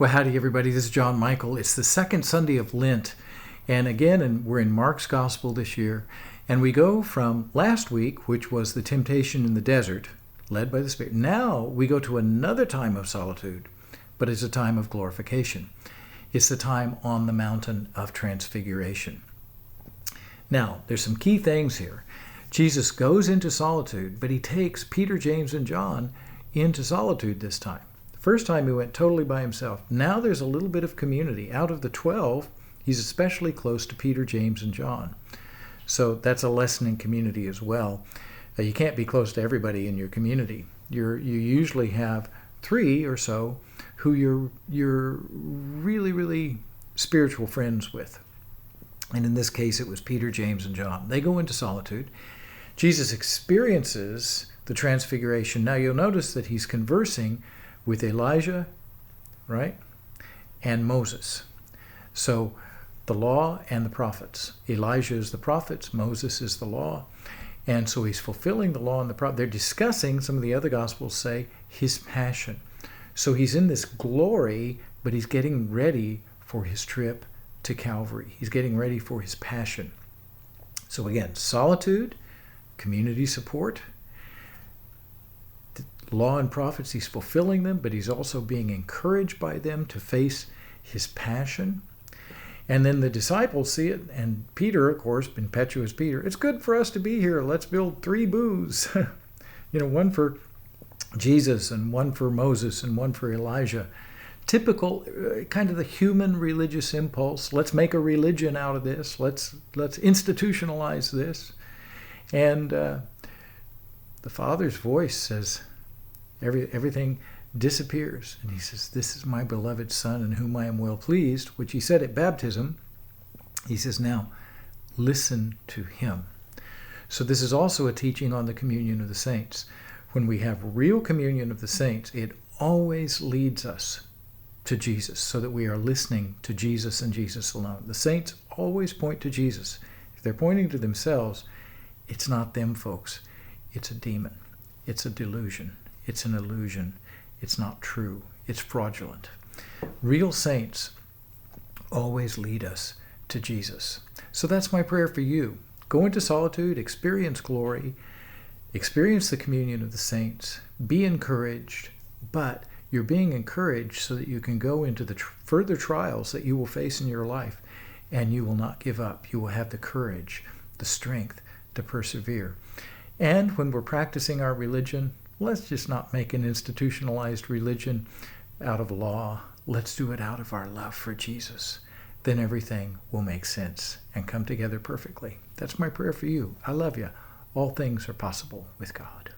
Well, howdy, everybody. This is John Michael. It's the second Sunday of Lent. And we're in Mark's Gospel this year. And we go from last week, which was the temptation in the desert, led by the Spirit. Now we go to another time of solitude, but it's a time of glorification. It's the time on the mountain of transfiguration. Now, there's some key things here. Jesus goes into solitude, but he takes Peter, James, and John into solitude this time. First time he went totally by himself. Now there's a little bit of community. Out of the 12, he's especially close to Peter, James, and John. So that's a lesson in community as well. You can't be close to everybody in your community. You usually have 3 or so who you're really, really spiritual friends with. And in this case, it was Peter, James, and John. They go into solitude. Jesus experiences the transfiguration. Now you'll notice that he's conversing with Elijah, right, and Moses. So the law and the prophets. Elijah is the prophets, Moses is the law. And so he's fulfilling the law and the prophets. They're discussing, some of the other Gospels say, his passion. So he's in this glory, but he's getting ready for his trip to Calvary. He's getting ready for his passion. So again, solitude, community support, law and prophets, he's fulfilling them, but he's also being encouraged by them to face his passion. And then the disciples see it, and Peter, of course, impetuous Peter, it's good for us to be here. Let's build 3 booths. One for Jesus and one for Moses and one for Elijah. Typical, kind of the human religious impulse. Let's make a religion out of this. Let's institutionalize this. And the Father's voice says, everything disappears. And he says, this is my beloved Son in whom I am well pleased, which he said at baptism. He says, now listen to him. So this is also a teaching on the communion of the saints. When we have real communion of the saints, it always leads us to Jesus, so that we are listening to Jesus and Jesus alone. The saints always point to Jesus. If they're pointing to themselves, it's not them, folks. It's a demon. It's a delusion. It's an illusion. It's not true. It's fraudulent. Real saints always lead us to Jesus. So that's my prayer for you. Go into solitude, experience glory, experience the communion of the saints, be encouraged, but you're being encouraged so that you can go into the further trials that you will face in your life, and you will not give up. You will have the courage, the strength to persevere. And when we're practicing our religion, let's just not make an institutionalized religion out of law. Let's do it out of our love for Jesus. Then everything will make sense and come together perfectly. That's my prayer for you. I love you. All things are possible with God.